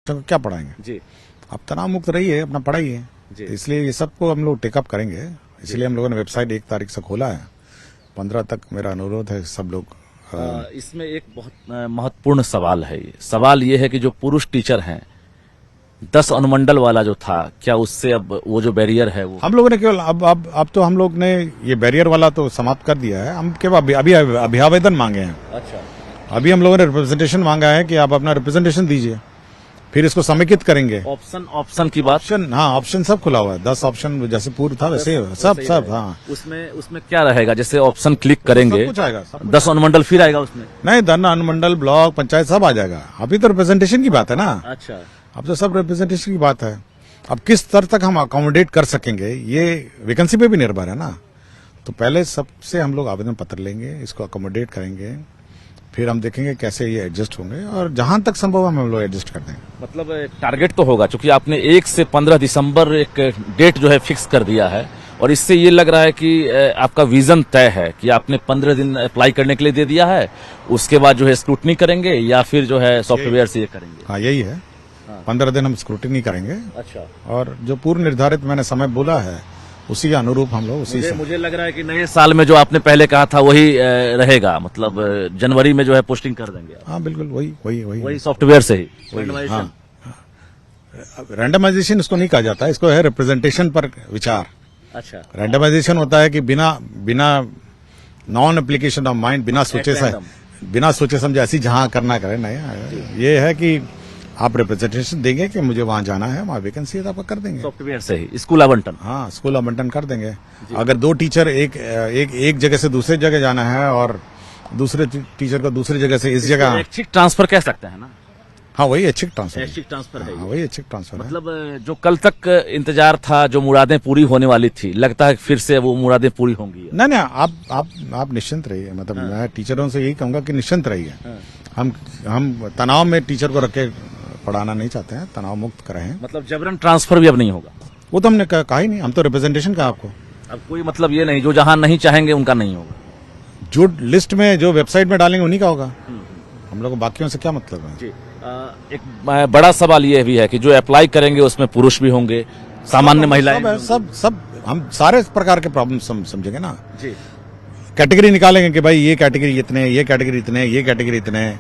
को क्या पढ़ाएंगे जी। आप तनाव मुक्त रहिए, अपना पढ़ाइए। जी। इसलिए ये सबको हम लोग टेकअप करेंगे, इसलिए हम लोगों ने वेबसाइट 1 तारीख से खोला है। 15 तक मेरा अनुरोध है सब लोग। इसमें एक बहुत महत्वपूर्ण सवाल है। ये सवाल ये है कि जो पुरुष टीचर हैं 10 अनुमंडल वाला जो था, क्या उससे अब वो जो बैरियर है वो हम लोगों ने केवल अब तो हम लोग ने ये बैरियर वाला तो समाप्त कर दिया है। हम केवल अभी अभियावेदन मांगे हैं। अच्छा। अभी हम लोगों ने रिप्रेजेंटेशन मांगा है कि आप अपना रिप्रेजेंटेशन दीजिए, फिर इसको समेकित करेंगे। ऑप्शन की बात। ऑप्शन सब खुला हुआ है। 10 ऑप्शन जैसे पूर्व था वैसे सब। हाँ, उसमें क्या रहेगा? जैसे ऑप्शन क्लिक करेंगे सब कुछ आएगा, 10 अनुमंडल फिर आएगा उसमें? नहीं, धन अनुमंडल ब्लॉक पंचायत सब आ जाएगा। अभी तो रिप्रेजेंटेशन की बात है ना। अच्छा। अब तो सब रिप्रेजेंटेशन की बात है। अब किस स्तर तक हम अकोमोडेट कर सकेंगे ये वैकेंसी पे भी निर्भर है ना। तो पहले सबसे हम लोग आवेदन पत्र लेंगे, इसको अकोमोडेट करेंगे, फिर हम देखेंगे कैसे ये एडजस्ट होंगे और जहां तक संभव हम लोग एडजस्ट कर देंगे। मतलब टारगेट तो होगा, क्योंकि आपने 1 से 15 दिसंबर एक डेट जो है फिक्स कर दिया है, और इससे ये लग रहा है कि आपका विजन तय है कि आपने 15 दिन अप्लाई करने के लिए दे दिया है, उसके बाद जो है स्क्रूटनी करेंगे या फिर जो है सॉफ्टवेयर से ये करेंगे। हाँ, यही है। 15 दिन हम स्क्रूटनी करेंगे। अच्छा। और जो पूर्व निर्धारित मैंने समय बोला है उसी के अनुरूप हम लोग उसी से। मुझे लग रहा है कि नए साल में जो आपने पहले कहा था वही रहेगा, मतलब जनवरी में जो है पोस्टिंग कर देंगे। हाँ बिल्कुल, वही सॉफ्टवेयर से ही। रैंडमाइजेशन इसको नहीं कहा जाता, इसको है रिप्रेजेंटेशन पर विचार। अच्छा। रैंडमाइजेशन होता है कि बिना नॉन एप्लीकेशन ऑफ माइंड, बिना सोचे समझे ऐसी जहां करना करे नहीं। ये है कि आप रिप्रेजेंटेशन देंगे कि मुझे वहां जाना है, वहां वैकेंसी है तो आपका कर देंगे। सॉफ्टवेयर से ही स्कूल आवंटन। हाँ, स्कूल आवंटन कर देंगे। अगर 2 टीचर एक जगह से दूसरी जगह जाना है और दूसरे टीचर को दूसरी जगह से इस जगह, ऐच्छिक ट्रांसफर कह सकते हैं ना। हाँ, वही ऐच्छिक ट्रांसफर है। वही ऐच्छिक ट्रांसफर है। मतलब जो कल तक इंतजार था, जो मुरादें पूरी होने वाली थी, लगता है फिर से वो मुरादें पूरी होंगी। नहीं, आप निश्चिंत रहिए। मतलब मैं टीचरों से यही कहूंगा कि निश्चिंत रहिए। हम तनाव में टीचर को रख के पढ़ाना नहीं चाहते हैं, तनाव मुक्त कराएं। मतलब जबरन ट्रांसफर भी अब नहीं होगा? वो तो हमने कहा ही नहीं, हम तो रिप्रेजेंटेशन का आपको। अब कोई मतलब ये नहीं, जो जहां नहीं चाहेंगे उनका नहीं होगा। जो लिस्ट में जो वेबसाइट में डालेंगे उन्हीं का होगा। हम लोग को बाकियों से क्या मतलब है। जी। एक बड़ा सवाल ये भी है कि जो अप्लाई करेंगे उसमें पुरुष भी होंगे, सामान्य महिलाएं, सब हम सारे प्रकार के प्रॉब्लम समझेंगे ना जी। कैटेगरी निकालेंगे कि भाई ये कैटेगरी इतने, ये कैटेगरी इतने, ये कैटेगरी इतने,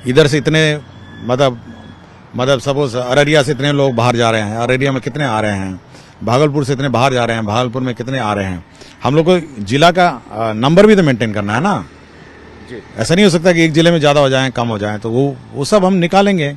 इधर से इतने, मतलब सपोज अररिया से इतने लोग बाहर जा रहे हैं, अररिया में कितने आ रहे हैं, भागलपुर से इतने बाहर जा रहे हैं, भागलपुर में कितने आ रहे हैं। हम लोग को जिला का नंबर भी तो मेंटेन करना है ना जी। ऐसा नहीं हो सकता कि एक जिले में ज्यादा हो जाए कम हो जाए, तो वो सब हम निकालेंगे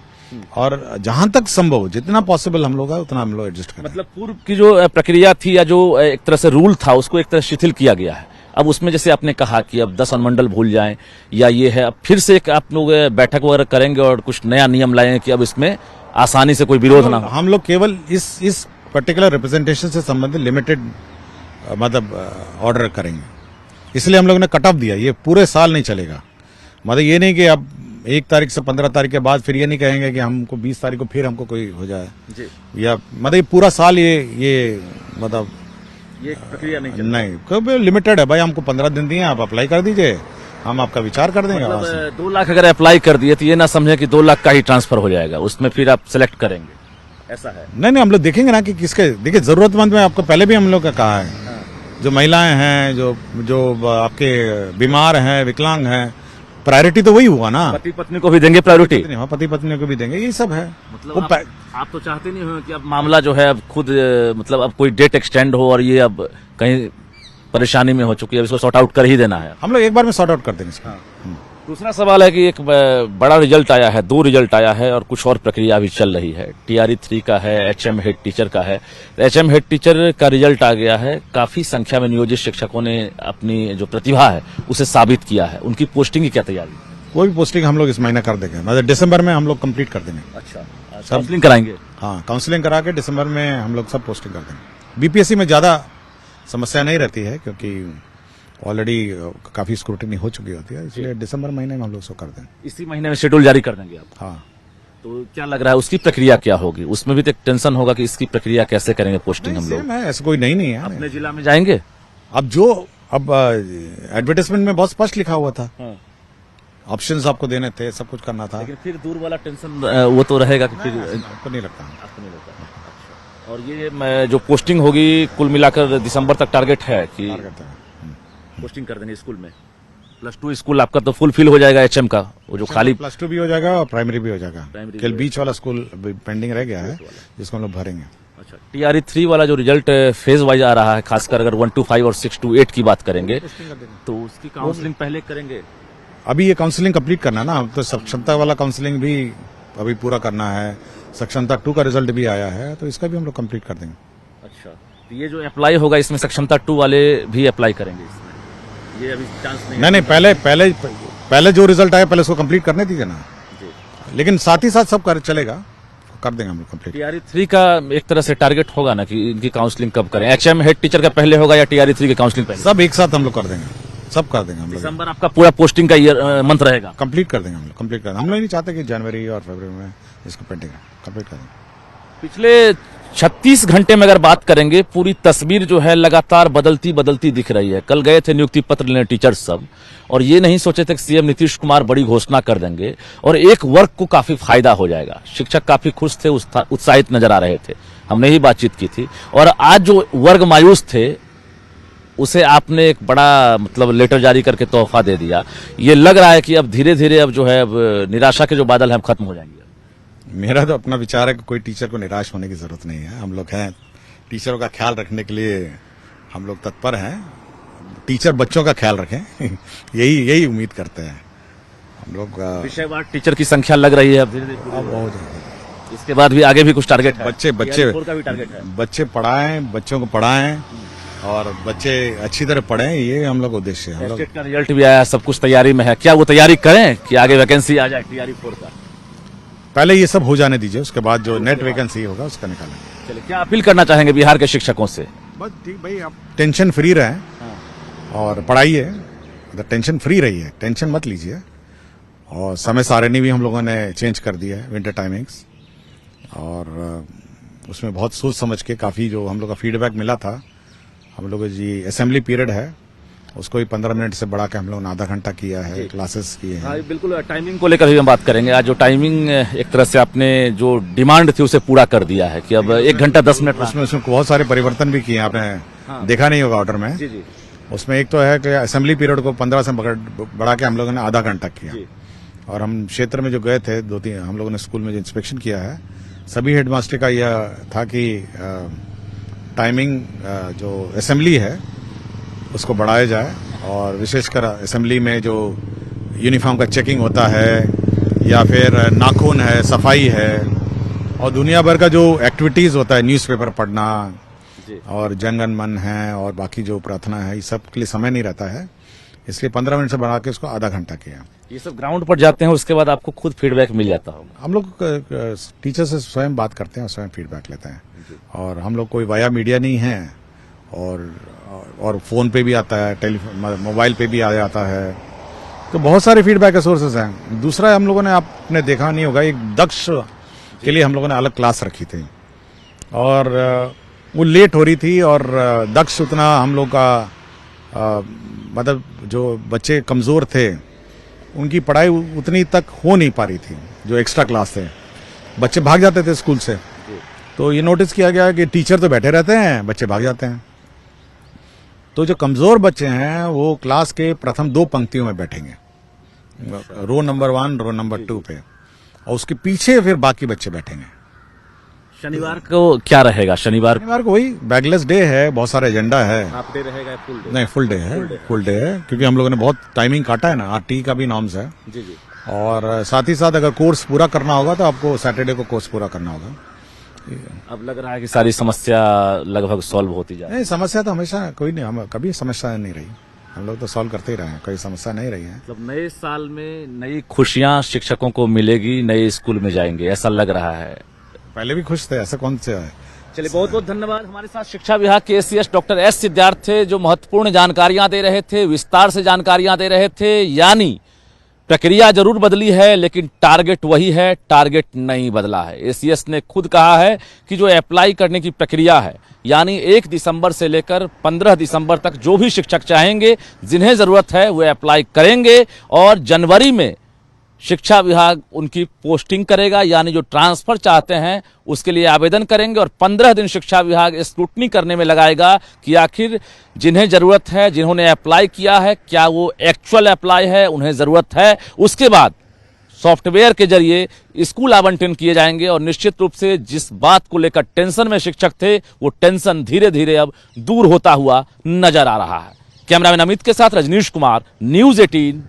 और जहां तक संभव जितना पॉसिबल हम लोग है उतना हम लोग एडजस्ट करें। मतलब पूर्व की जो प्रक्रिया थी या जो एक तरह से रूल था उसको एक तरह शिथिल किया गया है। अब उसमें जैसे आपने कहा कि अब 10 अनुमंडल भूल जाएं या ये है, अब फिर से एक आप लोग बैठक वगैरह करेंगे और कुछ नया नियम लाएंगे कि अब इसमें आसानी से कोई विरोध ना हो। हम लोग केवल इस पर्टिकुलर रिप्रेजेंटेशन से संबंधित लिमिटेड मतलब ऑर्डर करेंगे, इसलिए हम लोग ने कट ऑफ दिया। ये पूरे साल नहीं चलेगा। मतलब ये नहीं कि अब 1 तारीख से 15 तारीख के बाद फिर ये नहीं कहेंगे कि हमको 20 तारीख को फिर हमको कोई हो जाए जी। या मतलब ये पूरा साल ये मतलब ये प्रक्रिया नहीं कभी लिमिटेड है। भाई हमको 15 दिन दिए, आप अप्लाई कर दीजिए, हम आपका विचार कर देंगे। मतलब 2 लाख अगर अप्लाई कर दिए तो ये ना समझे कि 2 लाख का ही ट्रांसफर हो जाएगा, उसमें फिर आप सिलेक्ट करेंगे, ऐसा है? नहीं, हम लोग देखेंगे ना कि किसके, देखिए जरूरतमंद में आपको पहले भी हम लोग का कहा है। जो महिलाएं हैं, जो आपके बीमार हैं, विकलांग हैं, प्रायोरिटी तो वही हुआ ना। पति पत्नी को भी देंगे प्रायोरिटी? हाँ, पति पत्नी को भी देंगे, यही सब है। मतलब आप तो चाहते नहीं हो कि अब मामला जो है अब खुद मतलब अब कोई डेट एक्सटेंड हो और ये अब कहीं परेशानी में हो चुकी है, इसको सॉर्ट आउट कर ही देना है? हम लोग एक बार में सॉर्ट आउट कर देंगे इसका। दूसरा सवाल है कि एक बड़ा रिजल्ट आया है, 2 रिजल्ट आया है और कुछ और प्रक्रिया अभी चल रही है। TRE 3 का है, HM हेड टीचर का है। HM हेड टीचर का रिजल्ट आ गया है। काफी संख्या में नियोजित शिक्षकों ने अपनी जो प्रतिभा है उसे साबित किया है। उनकी पोस्टिंग की क्या तैयारी? कोई भी पोस्टिंग हम लोग इस महीने कर देंगे, मतलब दिसंबर में हम लोग कंप्लीट कर देंगे। अच्छा, काउंसलिंग कराएंगे? हाँ, काउंसलिंग करा के दिसंबर में हम लोग सब पोस्टिंग कर देंगे। BPSC में ज्यादा समस्या नहीं रहती है क्योंकि ऑलरेडी काफी स्क्रूटनी हो चुकी होती है, इसलिए दिसंबर महीने में हम लोग सब कर देंगे। इसी महीने में शेड्यूल जारी कर देंगे आप? हाँ। तो क्या लग रहा है उसकी प्रक्रिया क्या होगी? उसमें भी तो एक टेंशन होगा कि इसकी प्रक्रिया कैसे करेंगे पोस्टिंग हम लोग? ऐसा कोई नहीं है। अपने जिला में जाएंगे? अब एडवर्टाइजमेंट में बहुत स्पष्ट लिखा हुआ था। ऑप्शंस आपको देने थे, सब कुछ करना था। लेकिन फिर दूर वाला टेंशन वो तो रहेगा कि फिर आपको नहीं लगता। आपको नहीं लगता। अच्छा। और ये जो पोस्टिंग होगी कुल मिलाकर दिसंबर तक टारगेट है कि पोस्टिंग कर देंगे स्कूल में। +2 स्कूल आपका तो फुल फिल हो जाएगा HM का, वो जो खाली +2 भी हो जाएगा और प्राइमरी भी हो जाएगा। प्राइमरी केवल बीच वाला स्कूल पेंडिंग रह गया है, जिसको हम लोग भरेंगे। अच्छा, TRE 3 वाला जो रिजल्ट फेज वाइज आ रहा है, खासकर अगर 1 to 5 और 6 to 8 की बात करेंगे तो उसकी काउंसलिंग पहले करेंगे। अभी ये काउंसलिंग कंप्लीट करना ना, तो सक्षमता वाला काउंसलिंग भी अभी पूरा करना है। सक्षमता 2 का रिजल्ट भी आया है, तो इसका भी हम लोग कंप्लीट कर देंगे। अच्छा, तो ये जो अप्लाई होगा इसमें सक्षमता 2 वाले भी अप्लाई करेंगे इसमें? ये अभी चांस नहीं? पहले जो रिजल्ट आया पहले उसको कंप्लीट करने दीजिए ना जी। लेकिन साथ ही साथ सब चलेगा, कर देंगे हम लोग कंप्लीट। TRE 3 का एक तरह से टारगेट होगा ना कि इनकी काउंसलिंग कब करें? HM हेड टीचर का पहले होगा या TRE 3 की काउंसलिंग पहले? सब एक साथ हम लोग कर देंगे, सब कर देंगे हम लोग। दिसंबर आपका पूरा पोस्टिंग का ईयर मंथ रहेगा? कंप्लीट कर देंगे हम लोग, कंप्लीट कर देंगे। हम लोग नहीं चाहते कि जनवरी और फरवरी में इसको पेंडिंग कंप्लीट कर देंगे। पिछले 36 घंटे में अगर बात करेंगे, पूरी तस्वीर जो है लगातार बदलती दिख रही है। कल गए थे नियुक्ति पत्र लेने टीचर्स सब, और ये नहीं सोचे थे कि CM नीतीश कुमार बड़ी घोषणा कर देंगे और एक वर्ग को काफी फायदा हो जाएगा। शिक्षक काफी खुश थे, उत्साहित नजर आ रहे थे, हमने ही बातचीत की थी। और आज जो वर्ग मायूस थे उसे आपने एक बड़ा मतलब लेटर जारी करके तोहफा दे दिया। ये लग रहा है कि अब धीरे धीरे अब जो है अब निराशा के जो बादल हैं खत्म हो जाएंगे। मेरा तो अपना विचार है कि कोई टीचर को निराश होने की जरूरत नहीं है। हम लोग हैं, टीचरों का ख्याल रखने के लिए हम लोग तत्पर हैं। टीचर बच्चों का ख्याल रखें यही उम्मीद करते हैं हम लोग। विषयवार टीचर की संख्या लग रही है अब धीरे धीरे बहुत ज्यादा। इसके बाद भी आगे भी कुछ टारगेट है? बच्चे पढ़ाएं, बच्चों को पढ़ाएं और बच्चे अच्छी तरह पढ़ें, ये हम लोग उद्देश्य है। स्टेट का रिजल्ट भी आया, सब कुछ तैयारी में है, क्या वो तैयारी करें कि आगे वैकेंसी आ जाए TRE 4 का? पहले ये सब हो जाने दीजिए, उसके बाद जो नेट वैकेंसी होगा उसका निकालेंगे। चलिए, क्या अपील करना चाहेंगे बिहार के शिक्षकों से? बस ठीक भाई, आप टेंशन फ्री रहें और पढ़ाइए, मतलब टेंशन फ्री रहिए, टेंशन मत लीजिए। और समय सारणी भी हम लोगों ने चेंज कर दिया है, विंटर टाइमिंग्स, और उसमें बहुत सोच समझ के काफ़ी जो हम लोग का फीडबैक मिला था, हम लोग जी असेंबली पीरियड है उसको भी 15 मिनट से बढ़ा के हम लोग ने आधा घंटा किया है, क्लासेस किए हैं। हाँ, बिल्कुल। टाइमिंग को लेकर भी हम बात करेंगे। आज जो टाइमिंग एक तरह से आपने जो डिमांड थी उसे पूरा कर दिया है कि अब 1 घंटा 10 मिनट। उसमें बहुत सारे परिवर्तन भी किए, आपने देखा नहीं होगा ऑर्डर में। जी। उसमें एक तो है कि असेंबली पीरियड को 15 से बढ़ा के हम लोगों ने आधा घंटा किया। और हम क्षेत्र में जो गए थे 2-3, हम लोगों ने स्कूल में जो इंस्पेक्शन किया है, सभी हेडमास्टर का यह था कि टाइमिंग जो असेंबली है उसको बढ़ाया जाए, और विशेषकर असेंबली में जो यूनिफॉर्म का चेकिंग होता है या फिर नाखून है, सफाई है, और दुनिया भर का जो एक्टिविटीज होता है, न्यूज़पेपर पढ़ना और जंगन मन है और बाकी जो प्रार्थना है, ये सब के लिए समय नहीं रहता है, इसलिए 15 मिनट से बढ़ा के उसको आधा घंटा किया। ये सब ग्राउंड पर जाते हैं, उसके बाद आपको खुद फीडबैक मिल जाता होगा? हम लोग टीचर से स्वयं बात करते हैं, स्वयं फीडबैक लेते हैं, और हम लोग कोई वाया मीडिया नहीं है, और फोन पे भी आता है, टेलीफोन मोबाइल पे भी आ जाता है, तो बहुत सारे फीडबैक के सोर्सेस हैं। दूसरा, हम लोगों ने, आपने देखा नहीं होगा, एक दक्ष के लिए हम लोगों ने अलग क्लास रखी थी, और वो लेट हो रही थी, और दक्ष उतना हम लोग का मतलब जो बच्चे कमजोर थे उनकी पढ़ाई उतनी तक हो नहीं पा रही थी। जो एक्स्ट्रा क्लास थे, बच्चे भाग जाते थे स्कूल से, तो ये नोटिस किया गया कि टीचर तो बैठे रहते हैं, बच्चे भाग जाते हैं, तो जो कमजोर बच्चे हैं वो क्लास के प्रथम 2 पंक्तियों में बैठेंगे, रो नंबर 1, रो नंबर 2 पे, और उसके पीछे फिर बाकी बच्चे बैठेंगे। शनिवार को क्या रहेगा? शनिवार को वही बैगलेस डे है, बहुत सारे एजेंडा है। हाफ डे रहेगा, फुल डे? नहीं, फुल डे है, फुल डे है, क्योंकि हम लोगों ने बहुत टाइमिंग काटा है ना, RT का भी नॉर्म्स है। जी। और साथ ही साथ अगर कोर्स पूरा करना होगा तो आपको सैटरडे को कोर्स पूरा करना होगा। अब लग रहा है कि सारी समस्या लगभग सॉल्व होती जाए। नहीं, समस्या तो हमेशा कोई नहीं, हम कभी समस्या नहीं रही, हम लोग तो सॉल्व करते ही रहे हैं, कोई समस्या नहीं रही है। मतलब नए साल में नई खुशियां शिक्षकों को मिलेगी, नए स्कूल में जाएंगे, ऐसा लग रहा है। पहले भी खुश थे, ऐसा कौन से है। चलिए, बहुत बहुत धन्यवाद। हमारे साथ शिक्षा विभाग के ACS डॉक्टर S सिद्धार्थ थे, जो महत्वपूर्ण जानकारियां दे रहे थे, विस्तार से जानकारियां दे रहे थे। यानी प्रक्रिया जरूर बदली है लेकिन टारगेट वही है, टारगेट नहीं बदला है। एसीएस ने खुद कहा है कि जो अप्लाई करने की प्रक्रिया है, यानी 1 दिसंबर से लेकर 15 दिसंबर तक जो भी शिक्षक चाहेंगे, जिन्हें जरूरत है वे अप्लाई करेंगे और जनवरी में शिक्षा विभाग उनकी पोस्टिंग करेगा, यानी जो ट्रांसफर चाहते हैं उसके लिए आवेदन करेंगे और 15 दिन शिक्षा विभाग स्क्रूटनी करने में लगाएगा कि आखिर जिन्हें जरूरत है, जिन्होंने अप्लाई किया है, क्या वो एक्चुअल अप्लाई है, उन्हें जरूरत है। उसके बाद सॉफ्टवेयर के जरिए स्कूल आवंटन किए जाएंगे और निश्चित रूप से जिस बात को लेकर टेंशन में शिक्षक थे, वो टेंशन धीरे धीरे अब दूर होता हुआ नजर आ रहा है। कैमरामैन अमित के साथ रजनीश कुमार, न्यूज 18।